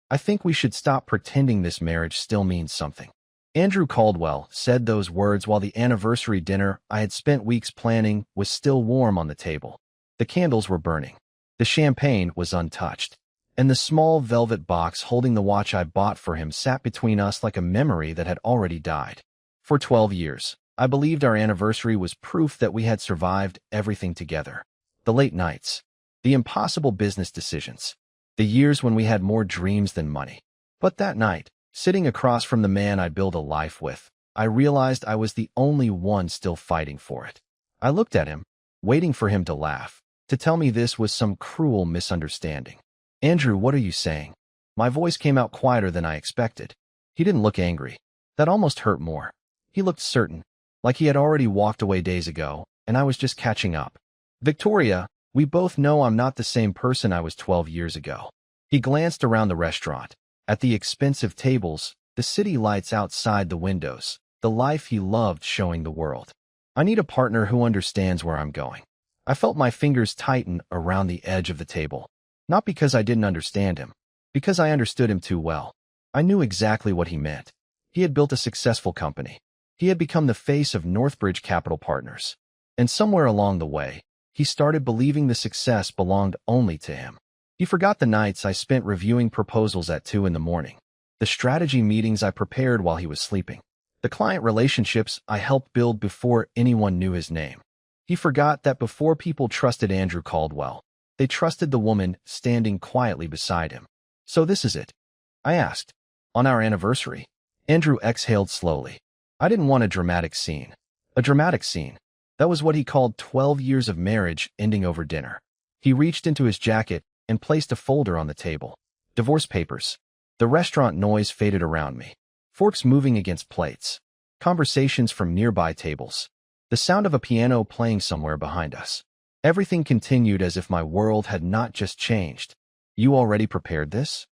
I think we should stop pretending this marriage still means something. Andrew Caldwell said those words while the anniversary dinner I had spent weeks planning was still warm on the table. The candles were burning. The champagne was untouched. And the small velvet box holding the watch I bought for him sat between us like a memory that had already died. For 12 years, I believed our anniversary was proof that we had survived everything together. The late nights, the impossible business decisions, the years when we had more dreams than money. But that night, sitting across from the man I built a life with, I realized I was the only one still fighting for it. I looked at him, waiting for him to laugh, to tell me this was some cruel misunderstanding. Andrew, what are you saying? My voice came out quieter than I expected. He didn't look angry. That almost hurt more. He looked certain, like he had already walked away days ago, and I was just catching up. Victoria, we both know I'm not the same person I was 12 years ago. He glanced around the restaurant, at the expensive tables, the city lights outside the windows, the life he loved showing the world. I need a partner who understands where I'm going. I felt my fingers tighten around the edge of the table. Not because I didn't understand him, because I understood him too well. I knew exactly what he meant. He had built a successful company. He had become the face of Northbridge Capital Partners. And somewhere along the way, he started believing the success belonged only to him. He forgot the nights I spent reviewing proposals at 2 in the morning, the strategy meetings I prepared while he was sleeping, the client relationships I helped build before anyone knew his name. He forgot that before people trusted Andrew Caldwell, they trusted the woman standing quietly beside him. So this is it? I asked. On our anniversary? Andrew exhaled slowly. I didn't want a dramatic scene. A dramatic scene. That was what he called 12 years of marriage ending over dinner. He reached into his jacket and placed a folder on the table. Divorce papers. The restaurant noise faded around me. Forks moving against plates. Conversations from nearby tables. The sound of a piano playing somewhere behind us. Everything continued as if my world had not just changed. You already prepared this?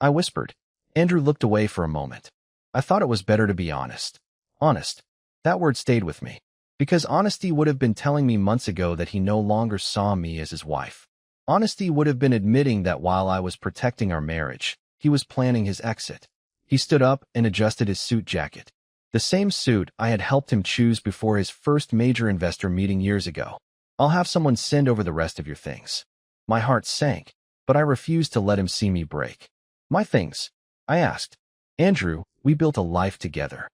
I whispered. Andrew looked away for a moment. I thought it was better to be honest. Honest. That word stayed with me. Because honesty would have been telling me months ago that he no longer saw me as his wife. Honesty would have been admitting that while I was protecting our marriage, he was planning his exit. He stood up and adjusted his suit jacket. The same suit I had helped him choose before his first major investor meeting years ago. I'll have someone send over the rest of your things. My heart sank, but I refused to let him see me break. My things? I asked. Andrew, we built a life together.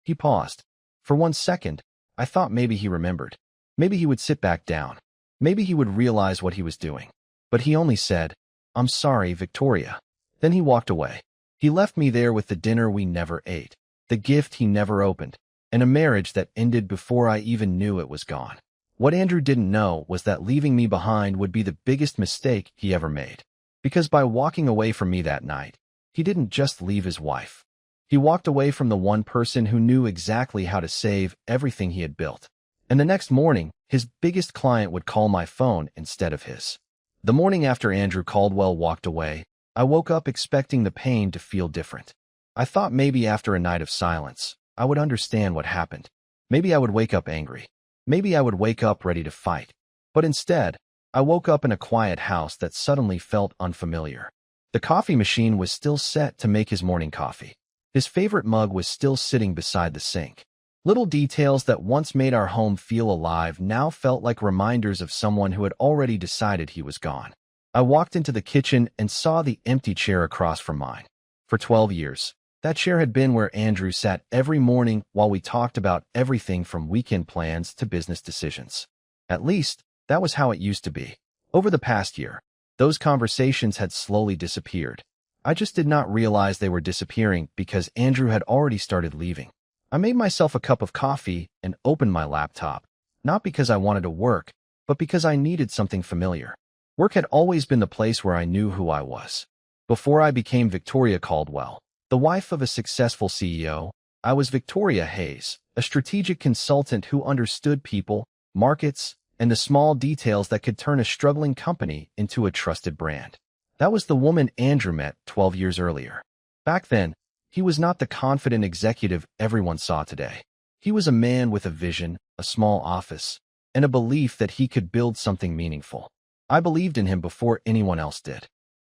He paused. For 1 second, I thought maybe he remembered. Maybe he would sit back down. Maybe he would realize what he was doing. But he only said, I'm sorry, Victoria. Then he walked away. He left me there with the dinner we never ate, the gift he never opened, and a marriage that ended before I even knew it was gone. What Andrew didn't know was that leaving me behind would be the biggest mistake he ever made. Because by walking away from me that night, he didn't just leave his wife. He walked away from the one person who knew exactly how to save everything he had built. And the next morning, his biggest client would call my phone instead of his. The morning after Andrew Caldwell walked away, I woke up expecting the pain to feel different. I thought maybe after a night of silence, I would understand what happened. Maybe I would wake up angry. Maybe I would wake up ready to fight. But instead, I woke up in a quiet house that suddenly felt unfamiliar. The coffee machine was still set to make his morning coffee. His favorite mug was still sitting beside the sink. Little details that once made our home feel alive now felt like reminders of someone who had already decided he was gone. I walked into the kitchen and saw the empty chair across from mine. For 12 years, that chair had been where Andrew sat every morning while we talked about everything from weekend plans to business decisions. At least, that was how it used to be. Over the past year, those conversations had slowly disappeared. I just did not realize they were disappearing because Andrew had already started leaving. I made myself a cup of coffee and opened my laptop, not because I wanted to work, but because I needed something familiar. Work had always been the place where I knew who I was. Before I became Victoria Caldwell, the wife of a successful CEO, I was Victoria Hayes, a strategic consultant who understood people, markets, and the small details that could turn a struggling company into a trusted brand. That was the woman Andrew met 12 years earlier. Back then, he was not the confident executive everyone saw today. He was a man with a vision, a small office, and a belief that he could build something meaningful. I believed in him before anyone else did.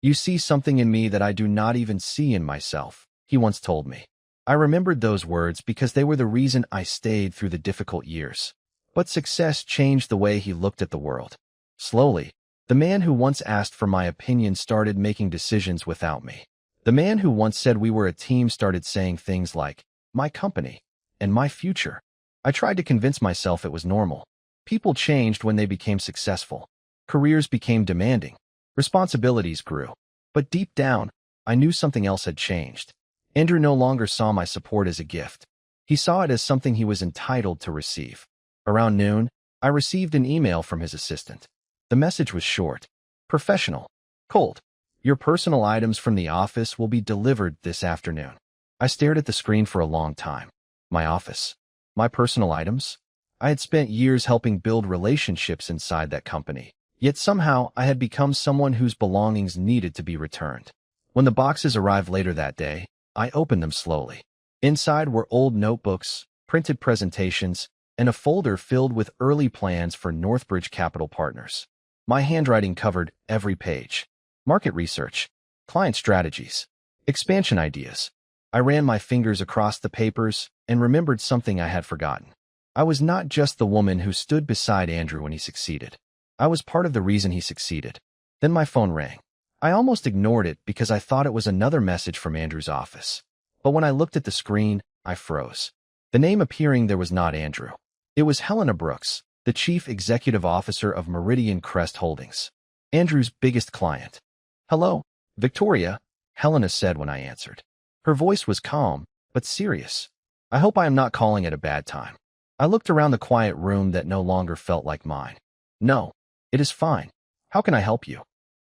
You see something in me that I do not even see in myself, he once told me. I remembered those words because they were the reason I stayed through the difficult years. But success changed the way he looked at the world. Slowly, the man who once asked for my opinion started making decisions without me. The man who once said we were a team started saying things like, my company, and my future. I tried to convince myself it was normal. People changed when they became successful. Careers became demanding. Responsibilities grew. But deep down, I knew something else had changed. Andrew no longer saw my support as a gift. He saw it as something he was entitled to receive. Around noon, I received an email from his assistant. The message was short, professional, cold. Your personal items from the office will be delivered this afternoon. I stared at the screen for a long time. My office. My personal items? I had spent years helping build relationships inside that company. Yet somehow I had become someone whose belongings needed to be returned. When the boxes arrived later that day, I opened them slowly. Inside were old notebooks, printed presentations, and a folder filled with early plans for Northbridge Capital Partners. My handwriting covered every page. Market research, client strategies, expansion ideas. I ran my fingers across the papers and remembered something I had forgotten. I was not just the woman who stood beside Andrew when he succeeded. I was part of the reason he succeeded. Then my phone rang. I almost ignored it because I thought it was another message from Andrew's office. But when I looked at the screen, I froze. The name appearing there was not Andrew. It was Helena Brooks, the Chief Executive Officer of Meridian Crest Holdings, Andrew's biggest client. Hello, Victoria, Helena said when I answered. Her voice was calm, but serious. I hope I am not calling at a bad time. I looked around the quiet room that no longer felt like mine. No, it is fine. How can I help you?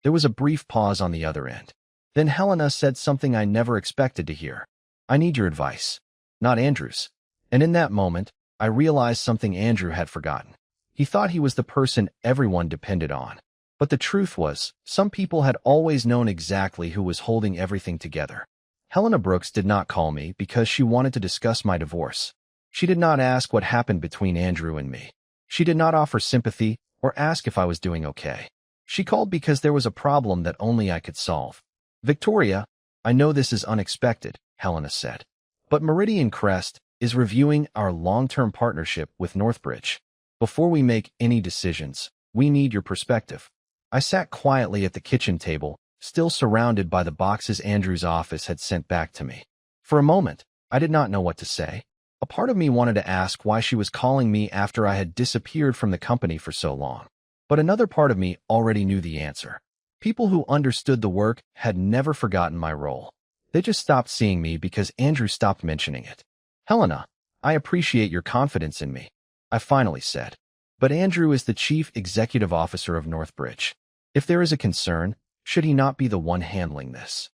There was a brief pause on the other end. Then Helena said something I never expected to hear. I need your advice, not Andrew's. And in that moment, I realized something Andrew had forgotten. He thought he was the person everyone depended on. But the truth was, some people had always known exactly who was holding everything together. Helena Brooks did not call me because she wanted to discuss my divorce. She did not ask what happened between Andrew and me. She did not offer sympathy or ask if I was doing okay. She called because there was a problem that only I could solve. Victoria, I know this is unexpected, Helena said. But Meridian Crest is reviewing our long-term partnership with Northbridge. Before we make any decisions, we need your perspective. I sat quietly at the kitchen table, still surrounded by the boxes Andrew's office had sent back to me. For a moment, I did not know what to say. A part of me wanted to ask why she was calling me after I had disappeared from the company for so long. But another part of me already knew the answer. People who understood the work had never forgotten my role. They just stopped seeing me because Andrew stopped mentioning it. Helena, I appreciate your confidence in me, I finally said. But Andrew is the Chief Executive Officer of Northbridge. If there is a concern, should he not be the one handling this?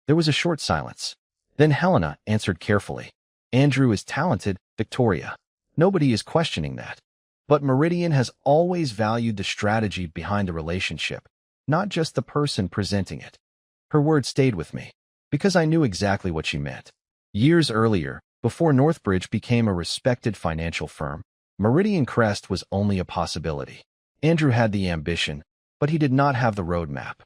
There was a short silence. Then Helena answered carefully. Andrew is talented, Victoria. Nobody is questioning that. But Meridian has always valued the strategy behind the relationship, not just the person presenting it. Her words stayed with me, because I knew exactly what she meant. Years earlier, before Northbridge became a respected financial firm, Meridian Crest was only a possibility. Andrew had the ambition, but he did not have the roadmap.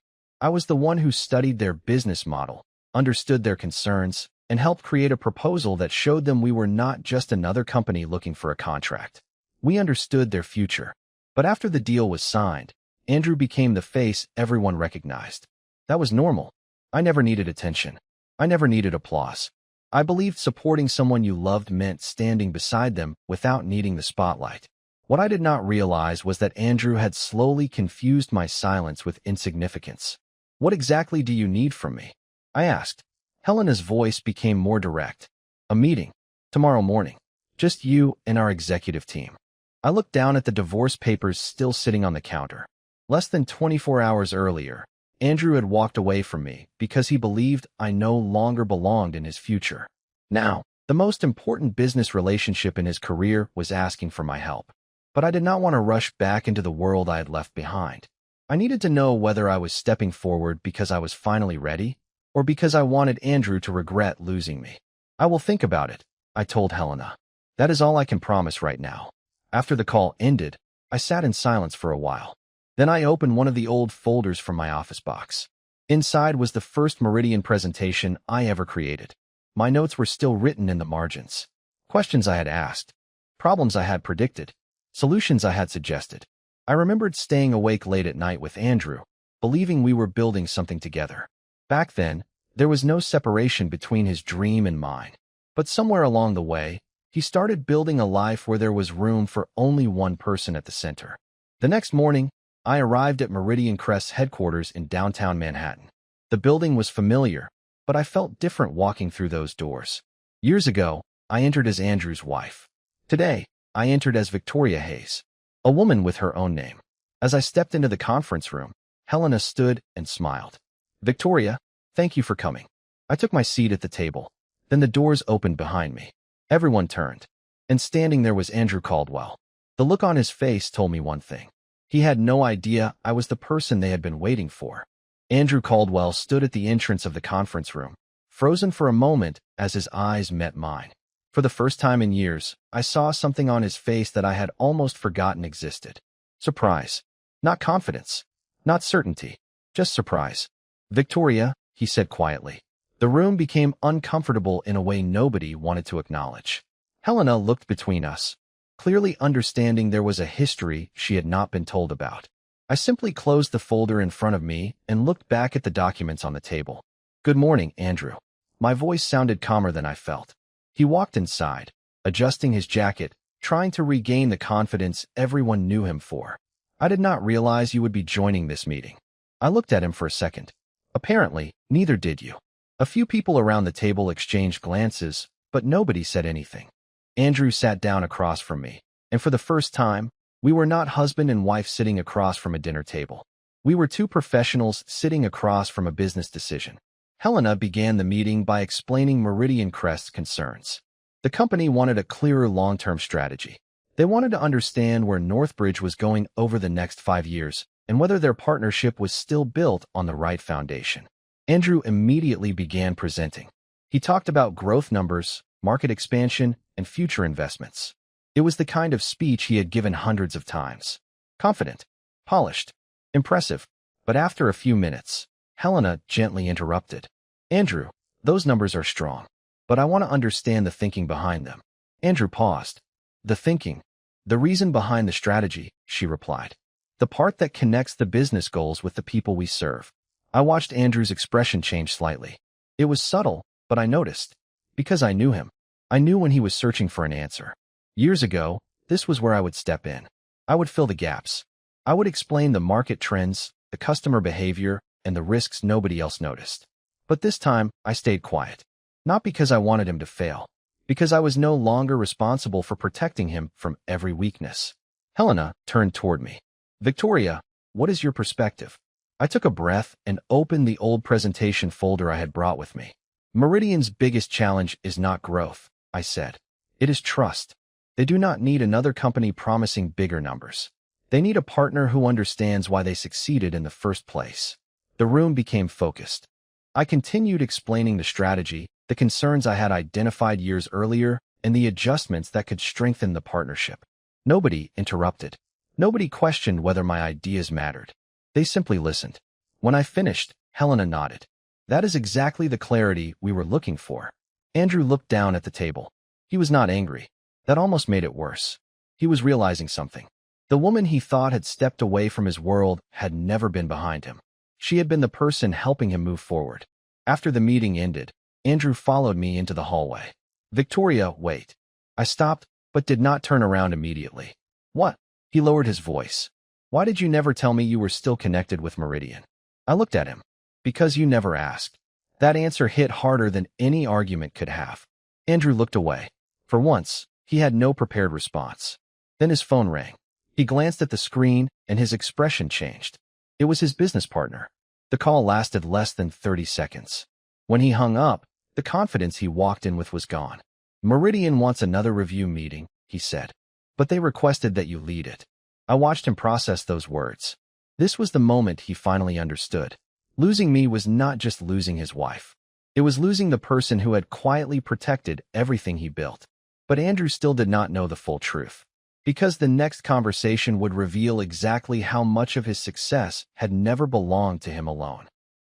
I was the one who studied their business model, understood their concerns, and helped create a proposal that showed them we were not just another company looking for a contract. We understood their future. But after the deal was signed, Andrew became the face everyone recognized. That was normal. I never needed attention. I never needed applause. I believed supporting someone you loved meant standing beside them without needing the spotlight. What I did not realize was that Andrew had slowly confused my silence with insignificance. What exactly do you need from me? I asked. Helena's voice became more direct. A meeting. Tomorrow morning. Just you and our executive team. I looked down at the divorce papers still sitting on the counter. Less than 24 hours earlier, Andrew had walked away from me because he believed I no longer belonged in his future. Now, the most important business relationship in his career was asking for my help. But I did not want to rush back into the world I had left behind. I needed to know whether I was stepping forward because I was finally ready, or because I wanted Andrew to regret losing me. I will think about it, I told Helena. That is all I can promise right now. After the call ended, I sat in silence for a while. Then I opened one of the old folders from my office box. Inside was the first Meridian presentation I ever created. My notes were still written in the margins. Questions I had asked, problems I had predicted, solutions I had suggested. I remembered staying awake late at night with Andrew, believing we were building something together. Back then, there was no separation between his dream and mine. But somewhere along the way, he started building a life where there was room for only one person at the center. The next morning, I arrived at Meridian Crest's headquarters in downtown Manhattan. The building was familiar, but I felt different walking through those doors. Years ago, I entered as Andrew's wife. Today, I entered as Victoria Hayes, a woman with her own name. As I stepped into the conference room, Helena stood and smiled. "Victoria, thank you for coming." I took my seat at the table. Then the doors opened behind me. Everyone turned, and standing there was Andrew Caldwell. The look on his face told me one thing. He had no idea I was the person they had been waiting for. Andrew Caldwell stood at the entrance of the conference room, frozen for a moment as his eyes met mine. For the first time in years, I saw something on his face that I had almost forgotten existed. Surprise. Not confidence. Not certainty. Just surprise. "Victoria," he said quietly. The room became uncomfortable in a way nobody wanted to acknowledge. Helena looked between us, clearly understanding there was a history she had not been told about. I simply closed the folder in front of me and looked back at the documents on the table. "Good morning, Andrew." My voice sounded calmer than I felt. He walked inside, adjusting his jacket, trying to regain the confidence everyone knew him for. "I did not realize you would be joining this meeting." I looked at him for a second. "Apparently, neither did you." A few people around the table exchanged glances, but nobody said anything. Andrew sat down across from me, and for the first time, we were not husband and wife sitting across from a dinner table. We were two professionals sitting across from a business decision. Helena began the meeting by explaining Meridian Crest's concerns. The company wanted a clearer long-term strategy. They wanted to understand where Northbridge was going over the next 5 years and whether their partnership was still built on the right foundation. Andrew immediately began presenting. He talked about growth numbers, market expansion, and future investments. It was the kind of speech he had given hundreds of times. Confident, polished, impressive. But after a few minutes, Helena gently interrupted. "Andrew, those numbers are strong, but I want to understand the thinking behind them." Andrew paused. "The thinking, the reason behind the strategy," she replied. "The part that connects the business goals with the people we serve." I watched Andrew's expression change slightly. It was subtle, but I noticed. Because I knew him. I knew when he was searching for an answer. Years ago, this was where I would step in. I would fill the gaps. I would explain the market trends, the customer behavior, and the risks nobody else noticed. But this time, I stayed quiet. Not because I wanted him to fail, because I was no longer responsible for protecting him from every weakness. Helena turned toward me. "Victoria, what is your perspective?" I took a breath and opened the old presentation folder I had brought with me. "Meridian's biggest challenge is not growth," I said. "It is trust. They do not need another company promising bigger numbers. They need a partner who understands why they succeeded in the first place." The room became focused. I continued explaining the strategy, the concerns I had identified years earlier, and the adjustments that could strengthen the partnership. Nobody interrupted. Nobody questioned whether my ideas mattered. They simply listened. When I finished, Helena nodded. "That is exactly the clarity we were looking for." Andrew looked down at the table. He was not angry. That almost made it worse. He was realizing something. The woman he thought had stepped away from his world had never been behind him. She had been the person helping him move forward. After the meeting ended, Andrew followed me into the hallway. "Victoria, wait." I stopped, but did not turn around immediately. "What?" He lowered his voice. "Why did you never tell me you were still connected with Meridian?" I looked at him. "Because you never asked." That answer hit harder than any argument could have. Andrew looked away. For once, he had no prepared response. Then his phone rang. He glanced at the screen, and his expression changed. It was his business partner. The call lasted less than 30 seconds. When he hung up, the confidence he walked in with was gone. "Meridian wants another review meeting," he said. "But they requested that you lead it." I watched him process those words. This was the moment he finally understood. Losing me was not just losing his wife. It was losing the person who had quietly protected everything he built. But Andrew still did not know the full truth. Because the next conversation would reveal exactly how much of his success had never belonged to him alone.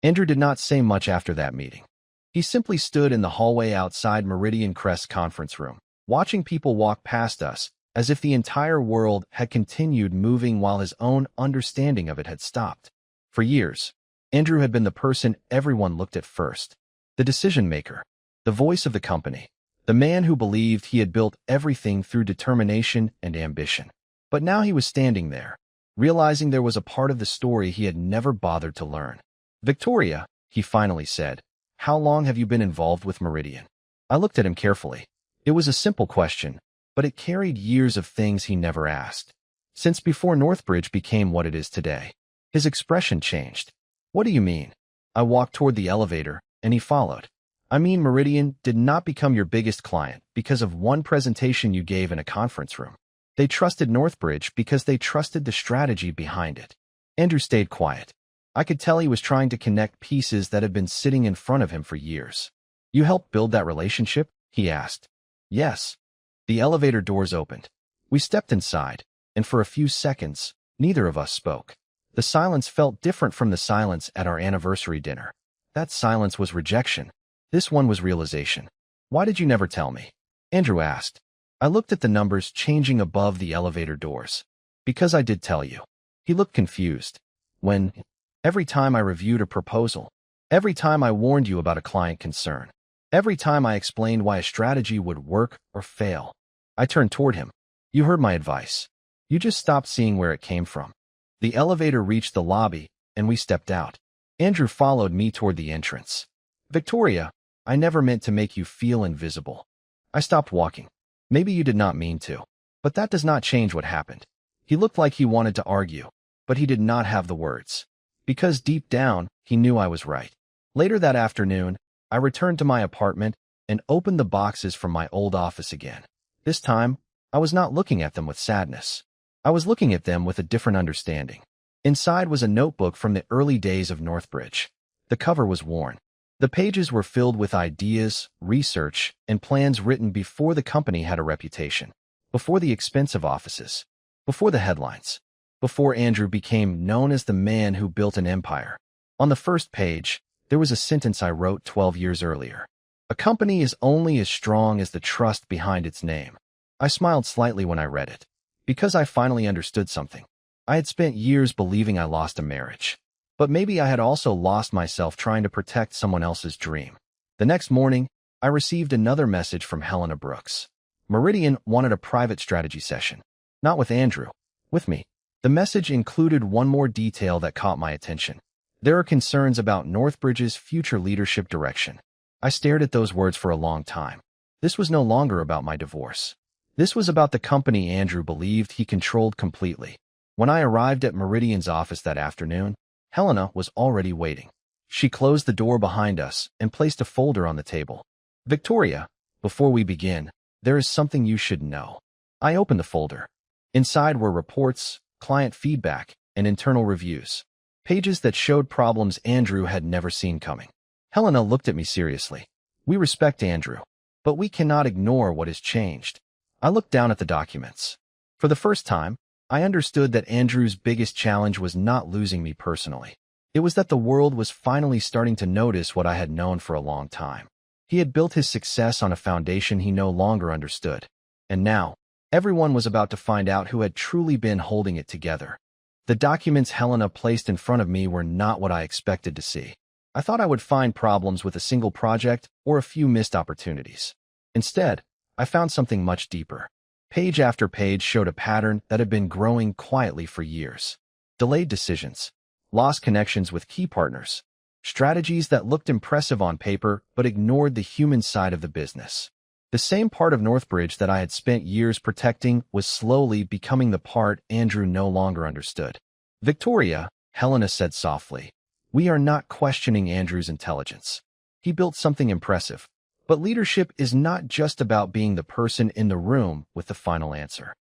Andrew did not say much after that meeting. He simply stood in the hallway outside Meridian Crest's conference room, watching people walk past us, as if the entire world had continued moving while his own understanding of it had stopped. For years, Andrew had been the person everyone looked at first, the decision-maker, the voice of the company, the man who believed he had built everything through determination and ambition. But now he was standing there, realizing there was a part of the story he had never bothered to learn. "Victoria," he finally said, "how long have you been involved with Meridian?" I looked at him carefully. It was a simple question, but it carried years of things he never asked. Since before Northbridge became what it is today. His expression changed. "What do you mean?" I walked toward the elevator, and he followed. "I mean, Meridian did not become your biggest client because of one presentation you gave in a conference room. They trusted Northbridge because they trusted the strategy behind it." Andrew stayed quiet. I could tell he was trying to connect pieces that had been sitting in front of him for years. "You helped build that relationship?" he asked. "Yes." The elevator doors opened. We stepped inside, and for a few seconds, neither of us spoke. The silence felt different from the silence at our anniversary dinner. That silence was rejection. This one was realization. "Why did you never tell me?" Andrew asked. I looked at the numbers changing above the elevator doors. "Because I did tell you." He looked confused. "When? Every time I reviewed a proposal. Every time I warned you about a client concern. Every time I explained why a strategy would work or fail." I turned toward him. "You heard my advice. You just stopped seeing where it came from." The elevator reached the lobby, and we stepped out. Andrew followed me toward the entrance. "Victoria, I never meant to make you feel invisible." I stopped walking. "Maybe you did not mean to. But that does not change what happened." He looked like he wanted to argue, but he did not have the words. Because deep down, he knew I was right. Later that afternoon, I returned to my apartment and opened the boxes from my old office again. This time, I was not looking at them with sadness. I was looking at them with a different understanding. Inside was a notebook from the early days of Northbridge. The cover was worn. The pages were filled with ideas, research, and plans written before the company had a reputation, before the expensive offices, before the headlines, before Andrew became known as the man who built an empire. On the first page, there was a sentence I wrote 12 years earlier. "A company is only as strong as the trust behind its name." I smiled slightly when I read it, because I finally understood something. I had spent years believing I lost a marriage, but maybe I had also lost myself trying to protect someone else's dream. The next morning, I received another message from Helena Brooks. Meridian wanted a private strategy session. Not with Andrew, with me. The message included one more detail that caught my attention. "There are concerns about Northbridge's future leadership direction." I stared at those words for a long time. This was no longer about my divorce. This was about the company Andrew believed he controlled completely. When I arrived at Meridian's office that afternoon, Helena was already waiting. She closed the door behind us and placed a folder on the table. "Victoria, before we begin, there is something you should know." I opened the folder. Inside were reports, client feedback, and internal reviews. Pages that showed problems Andrew had never seen coming. Helena looked at me seriously. "We respect Andrew, but we cannot ignore what has changed." I looked down at the documents. For the first time, I understood that Andrew's biggest challenge was not losing me personally. It was that the world was finally starting to notice what I had known for a long time. He had built his success on a foundation he no longer understood. And now, everyone was about to find out who had truly been holding it together. The documents Helena placed in front of me were not what I expected to see. I thought I would find problems with a single project or a few missed opportunities. Instead, I found something much deeper. Page after page showed a pattern that had been growing quietly for years. Delayed decisions, lost connections with key partners, strategies that looked impressive on paper but ignored the human side of the business. The same part of Northbridge that I had spent years protecting was slowly becoming the part Andrew no longer understood. "Victoria," Helena said softly, "we are not questioning Andrew's intelligence. He built something impressive. But leadership is not just about being the person in the room with the final answer."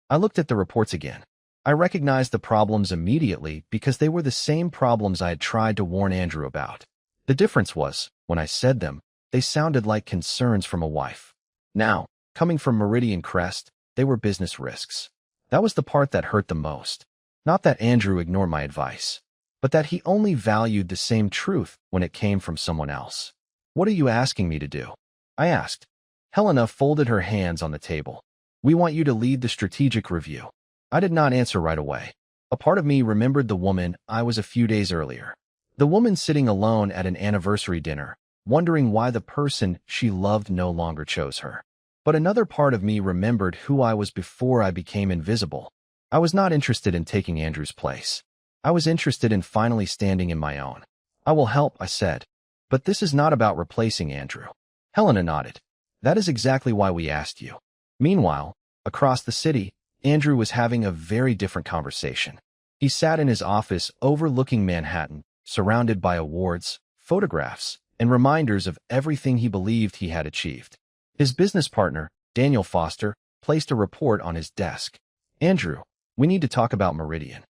I looked at the reports again. I recognized the problems immediately because they were the same problems I had tried to warn Andrew about. The difference was, when I said them, they sounded like concerns from a wife. Now, coming from Meridian Crest, they were business risks. That was the part that hurt the most. Not that Andrew ignored my advice. but that he only valued the same truth when it came from someone else. "What are you asking me to do?" I asked. Helena folded her hands on the table. "We want you to lead the strategic review." I did not answer right away. A part of me remembered the woman I was a few days earlier. The woman sitting alone at an anniversary dinner, wondering why the person she loved no longer chose her. But another part of me remembered who I was before I became invisible. I was not interested in taking Andrew's place. I was interested in finally standing in my own. "I will help," I said. "But this is not about replacing Andrew." Helena nodded. "That is exactly why we asked you." Meanwhile, across the city, Andrew was having a very different conversation. He sat in his office overlooking Manhattan, surrounded by awards, photographs, and reminders of everything he believed he had achieved. His business partner, Daniel Foster, placed a report on his desk. "Andrew, we need to talk about Meridian."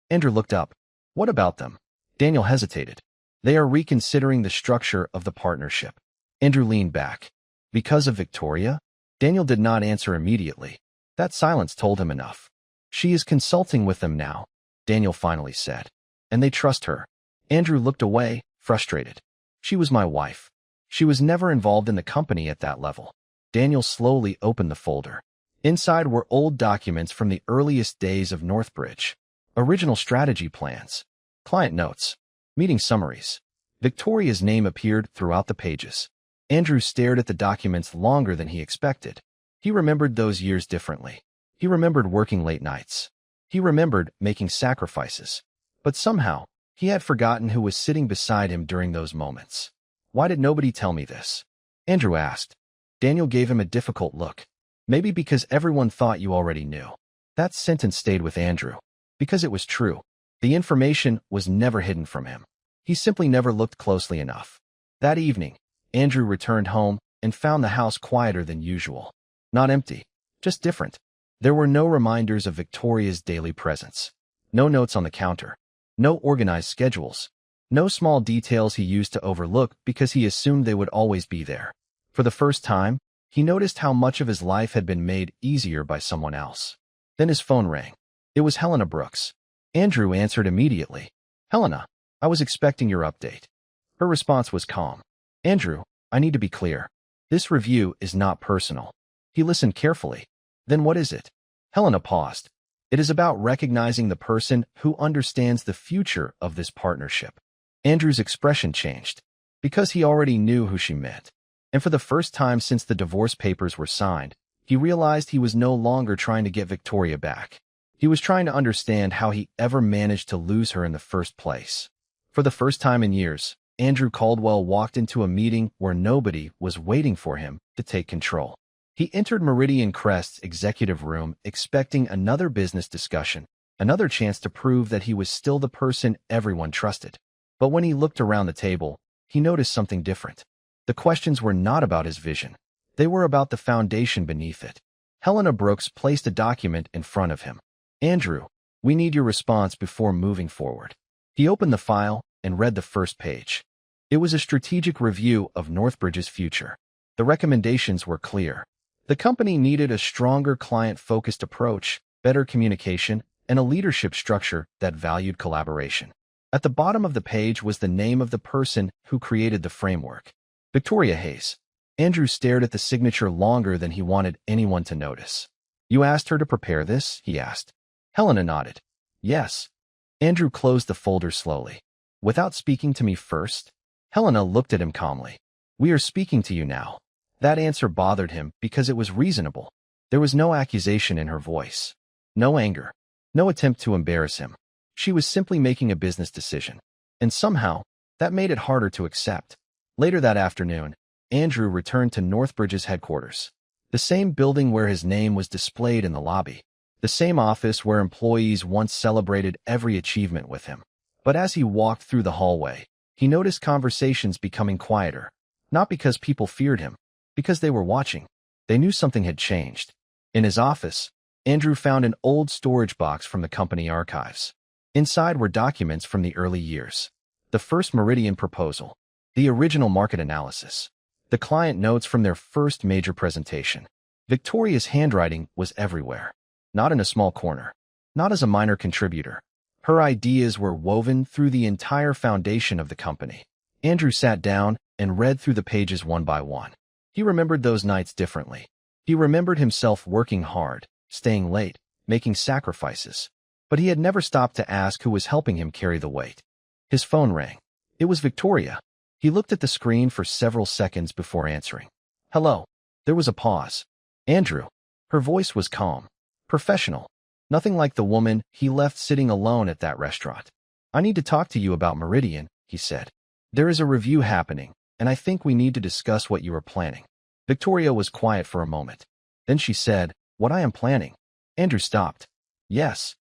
Andrew looked up. "What about them?" Daniel hesitated. "They are reconsidering the structure of the partnership." Andrew leaned back. "Because of Victoria?" Daniel did not answer immediately. That silence told him enough. "She is consulting with them now," Daniel finally said. "And they trust her." Andrew looked away, frustrated. "She was my wife. She was never involved in the company at that level." Daniel slowly opened the folder. Inside were old documents from the earliest days of Northbridge. Original strategy plans, client notes, meeting summaries. Victoria's name appeared throughout the pages. Andrew stared at the documents longer than he expected. He remembered those years differently. He remembered working late nights. He remembered making sacrifices. But somehow, he had forgotten who was sitting beside him during those moments. "Why did nobody tell me this?" Andrew asked. Daniel gave him a difficult look. "Maybe because everyone thought you already knew." That sentence stayed with Andrew. Because it was true. The information was never hidden from him. He simply never looked closely enough. That evening, Andrew returned home and found the house quieter than usual. Not empty, just different. There were no reminders of Victoria's daily presence. No notes on the counter. No organized schedules. No small details he used to overlook because he assumed they would always be there. For the first time, he noticed how much of his life had been made easier by someone else. Then his phone rang. It was Helena Brooks. Andrew answered immediately. "Helena, I was expecting your update." Her response was calm. "Andrew, I need to be clear. This review is not personal." He listened carefully. "Then what is it?" Helena paused. "It is about recognizing the person who understands the future of this partnership." Andrew's expression changed, because he already knew who she meant. And for the first time since the divorce papers were signed, he realized he was no longer trying to get Victoria back. He was trying to understand how he ever managed to lose her in the first place. For the first time in years, Andrew Caldwell walked into a meeting where nobody was waiting for him to take control. He entered Meridian Crest's executive room expecting another business discussion, another chance to prove that he was still the person everyone trusted. But when he looked around the table, he noticed something different. The questions were not about his vision. They were about the foundation beneath it. Helena Brooks placed a document in front of him. "Andrew, we need your response before moving forward." He opened the file and read the first page. It was a strategic review of Northbridge's future. The recommendations were clear. The company needed a stronger client-focused approach, better communication, and a leadership structure that valued collaboration. At the bottom of the page was the name of the person who created the framework. Victoria Hayes. Andrew stared at the signature longer than he wanted anyone to notice. "You asked her to prepare this?" he asked. Helena nodded. "Yes." Andrew closed the folder slowly. "Without speaking to me first?" Helena looked at him calmly. "We are speaking to you now." That answer bothered him because it was reasonable. There was no accusation in her voice. No anger. No attempt to embarrass him. She was simply making a business decision. And somehow, that made it harder to accept. Later that afternoon, Andrew returned to Northbridge's headquarters. The same building where his name was displayed in the lobby. The same office where employees once celebrated every achievement with him. But as he walked through the hallway, he noticed conversations becoming quieter. Not because people feared him, because they were watching. They knew something had changed. In his office, Andrew found an old storage box from the company archives. Inside were documents from the early years. The first Meridian proposal. The original market analysis. The client notes from their first major presentation. Victoria's handwriting was everywhere. Not in a small corner. Not as a minor contributor. Her ideas were woven through the entire foundation of the company. Andrew sat down and read through the pages one by one. He remembered those nights differently. He remembered himself working hard, staying late, making sacrifices. But he had never stopped to ask who was helping him carry the weight. His phone rang. It was Victoria. He looked at the screen for several seconds before answering. Hello. There was a pause. Andrew. Her voice was calm, professional. Nothing like the woman he left sitting alone at that restaurant. I need to talk to you about Meridian, he said. There is a review happening, and I think we need to discuss what you are planning. Victoria was quiet for a moment. Then she said, What I am planning. Andrew stopped. Yes.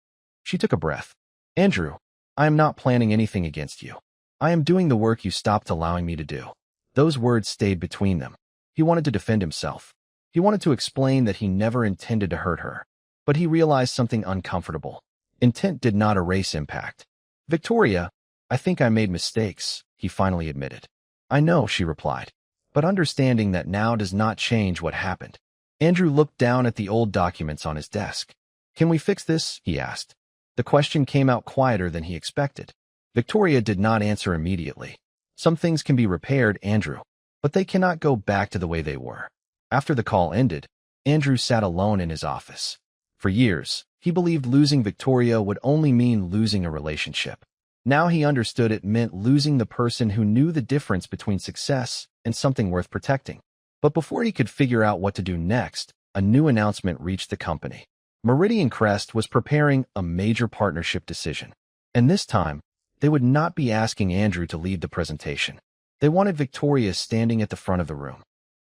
She took a breath. Andrew, I am not planning anything against you. I am doing the work you stopped allowing me to do. Those words stayed between them. He wanted to defend himself. He wanted to explain that he never intended to hurt her. But he realized something uncomfortable. Intent did not erase impact. Victoria, I think I made mistakes, he finally admitted. I know, she replied. But understanding that now does not change what happened. Andrew looked down at the old documents on his desk. Can we fix this? He asked. The question came out quieter than he expected. Victoria did not answer immediately. Some things can be repaired, Andrew, but they cannot go back to the way they were. After the call ended, Andrew sat alone in his office. For years, he believed losing Victoria would only mean losing a relationship. Now he understood it meant losing the person who knew the difference between success and something worth protecting. But before he could figure out what to do next, a new announcement reached the company. Meridian Crest was preparing a major partnership decision. And this time, they would not be asking Andrew to lead the presentation. They wanted Victoria standing at the front of the room.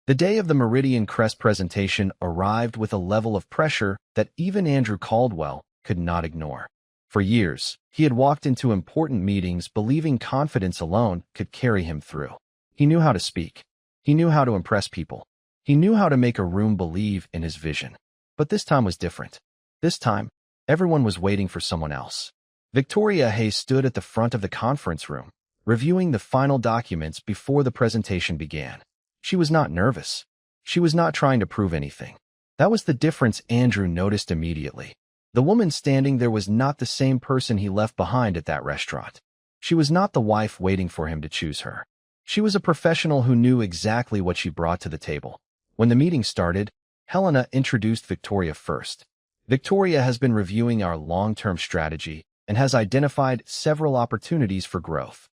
The day of the Meridian Crest presentation arrived with a level of pressure that even Andrew Caldwell could not ignore. For years, he had walked into important meetings believing confidence alone could carry him through. He knew how to speak. He knew how to impress people. He knew how to make a room believe in his vision. But this time was different. This time, everyone was waiting for someone else. Victoria Hayes stood at the front of the conference room, reviewing the final documents before the presentation began. She was not nervous. She was not trying to prove anything. That was the difference Andrew noticed immediately. The woman standing there was not the same person he left behind at that restaurant. She was not the wife waiting for him to choose her. She was a professional who knew exactly what she brought to the table. When the meeting started, Helena introduced Victoria first. Victoria has been reviewing our long-term strategy and has identified several opportunities for growth.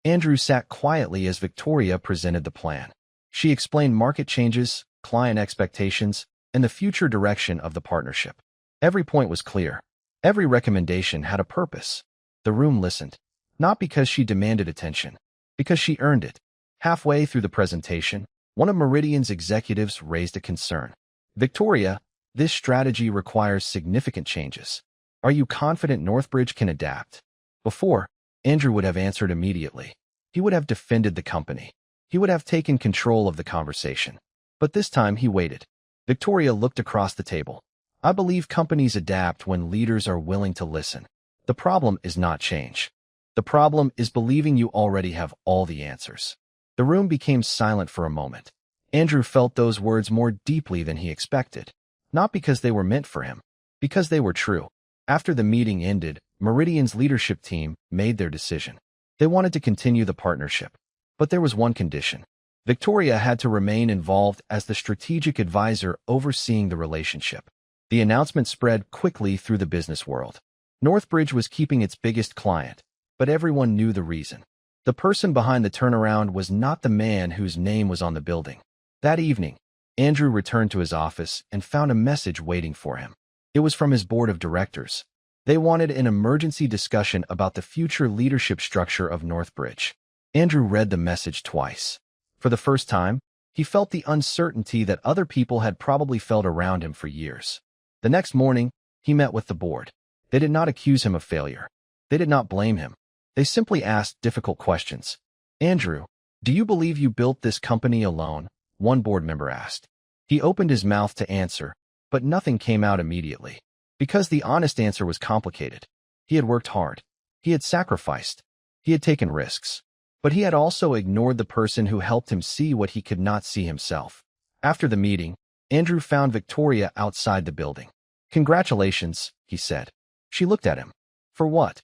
Andrew sat quietly as Victoria presented the plan. She explained market changes, client expectations, and the future direction of the partnership. Every point was clear. Every recommendation had a purpose. The room listened, not because she demanded attention, because she earned it. Halfway through the presentation, one of Meridian's executives raised a concern. Victoria, this strategy requires significant changes. Are you confident Northbridge can adapt? Before, Andrew would have answered immediately. He would have defended the company. He would have taken control of the conversation. But this time he waited. Victoria looked across the table. I believe companies adapt when leaders are willing to listen. The problem is not change. The problem is believing you already have all the answers. The room became silent for a moment. Andrew felt those words more deeply than he expected. Not because they were meant for him, because they were true. After the meeting ended, Meridian's leadership team made their decision. They wanted to continue the partnership. But there was one condition. Victoria had to remain involved as the strategic advisor overseeing the relationship. The announcement spread quickly through the business world. Northbridge was keeping its biggest client, but everyone knew the reason. The person behind the turnaround was not the man whose name was on the building. That evening, Andrew returned to his office and found a message waiting for him. It was from his board of directors. They wanted an emergency discussion about the future leadership structure of Northbridge. Andrew read the message twice. For the first time, he felt the uncertainty that other people had probably felt around him for years. The next morning, he met with the board. They did not accuse him of failure. They did not blame him. They simply asked difficult questions. Andrew, do you believe you built this company alone? One board member asked. He opened his mouth to answer, but nothing came out immediately. Because the honest answer was complicated. He had worked hard. He had sacrificed. He had taken risks. But he had also ignored the person who helped him see what he could not see himself. After the meeting, Andrew found Victoria outside the building. Congratulations, he said. She looked at him. For what?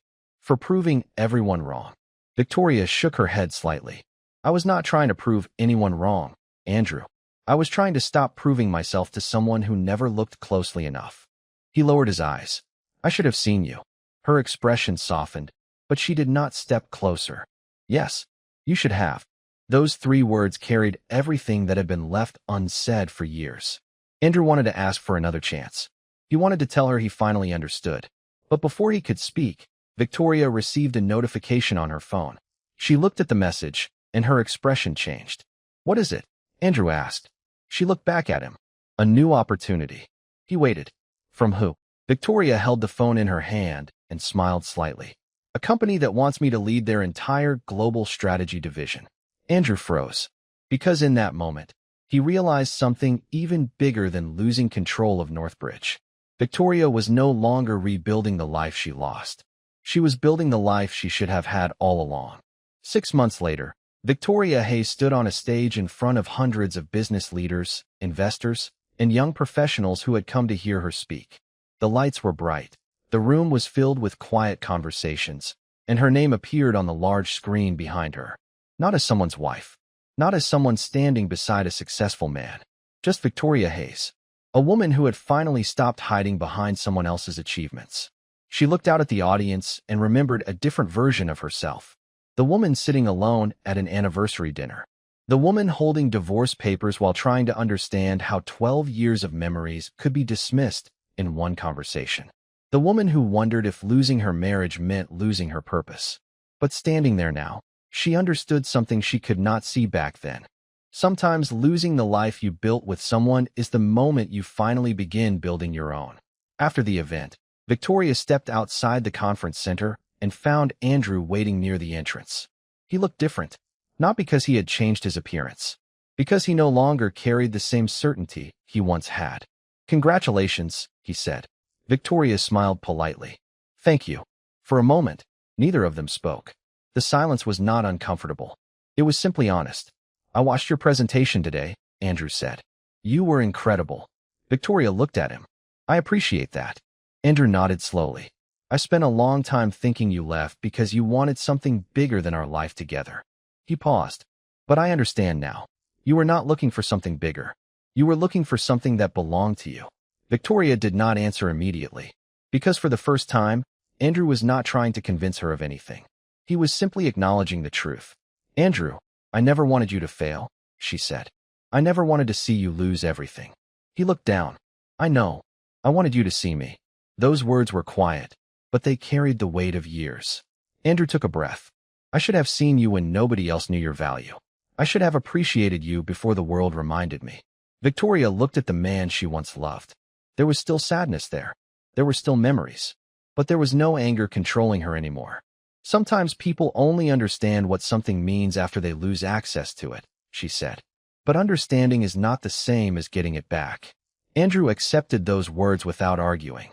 For proving everyone wrong. Victoria shook her head slightly. I was not trying to prove anyone wrong, Andrew. I was trying to stop proving myself to someone who never looked closely enough. He lowered his eyes. I should have seen you. Her expression softened, but she did not step closer. Yes, you should have. Those 3 words carried everything that had been left unsaid for years. Andrew wanted to ask for another chance. He wanted to tell her he finally understood. But before he could speak, Victoria received a notification on her phone. She looked at the message, and her expression changed. What is it? Andrew asked. She looked back at him. A new opportunity. He waited. From who? Victoria held the phone in her hand and smiled slightly. A company that wants me to lead their entire global strategy division. Andrew froze. Because in that moment, he realized something even bigger than losing control of Northbridge. Victoria was no longer rebuilding the life she lost. She was building the life she should have had all along. 6 months later, Victoria Hayes stood on a stage in front of hundreds of business leaders, investors, and young professionals who had come to hear her speak. The lights were bright. The room was filled with quiet conversations, and her name appeared on the large screen behind her. Not as someone's wife. Not as someone standing beside a successful man. Just Victoria Hayes. A woman who had finally stopped hiding behind someone else's achievements. She looked out at the audience and remembered a different version of herself. The woman sitting alone at an anniversary dinner. The woman holding divorce papers while trying to understand how 12 years of memories could be dismissed in one conversation. The woman who wondered if losing her marriage meant losing her purpose. But standing there now, she understood something she could not see back then. Sometimes losing the life you built with someone is the moment you finally begin building your own. After the event, Victoria stepped outside the conference center and found Andrew waiting near the entrance. He looked different, not because he had changed his appearance, because he no longer carried the same certainty he once had. Congratulations, he said. Victoria smiled politely. Thank you. For a moment, neither of them spoke. The silence was not uncomfortable. It was simply honest. I watched your presentation today, Andrew said. You were incredible. Victoria looked at him. I appreciate that. Andrew nodded slowly. I spent a long time thinking you left because you wanted something bigger than our life together. He paused. But I understand now. You were not looking for something bigger. You were looking for something that belonged to you. Victoria did not answer immediately. Because for the first time, Andrew was not trying to convince her of anything. He was simply acknowledging the truth. Andrew, I never wanted you to fail, she said. I never wanted to see you lose everything. He looked down. I know. I wanted you to see me. Those words were quiet, but they carried the weight of years. Andrew took a breath. I should have seen you when nobody else knew your value. I should have appreciated you before the world reminded me. Victoria looked at the man she once loved. There was still sadness there. There were still memories. But there was no anger controlling her anymore. Sometimes people only understand what something means after they lose access to it, she said. But understanding is not the same as getting it back. Andrew accepted those words without arguing.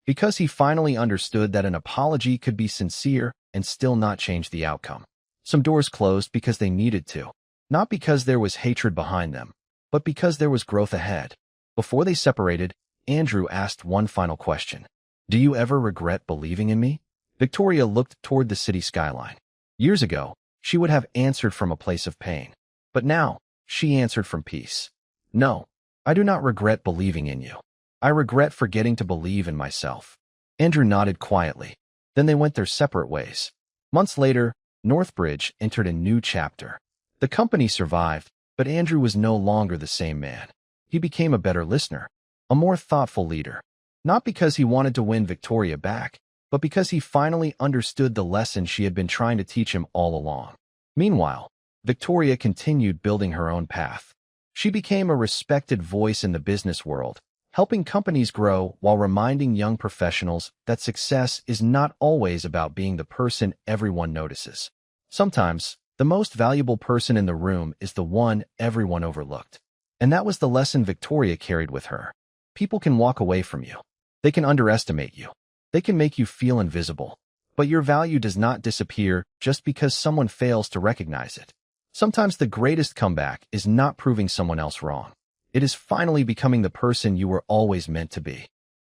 Because he finally understood that an apology could be sincere and still not change the outcome. Some doors closed because they needed to. Not because there was hatred behind them, but because there was growth ahead. Before they separated, Andrew asked one final question. Do you ever regret believing in me? Victoria looked toward the city skyline. Years ago, she would have answered from a place of pain. But now, she answered from peace. No, I do not regret believing in you. I regret forgetting to believe in myself. Andrew nodded quietly. Then they went their separate ways. Months later, Northbridge entered a new chapter. The company survived, but Andrew was no longer the same man. He became a better listener, a more thoughtful leader. Not because he wanted to win Victoria back, but because he finally understood the lesson she had been trying to teach him all along. Meanwhile, Victoria continued building her own path. She became a respected voice in the business world, helping companies grow while reminding young professionals that success is not always about being the person everyone notices. Sometimes, the most valuable person in the room is the one everyone overlooked. And that was the lesson Victoria carried with her. People can walk away from you. They can underestimate you. They can make you feel invisible. But your value does not disappear just because someone fails to recognize it. Sometimes the greatest comeback is not proving someone else wrong. It is finally becoming the person you were always meant to be.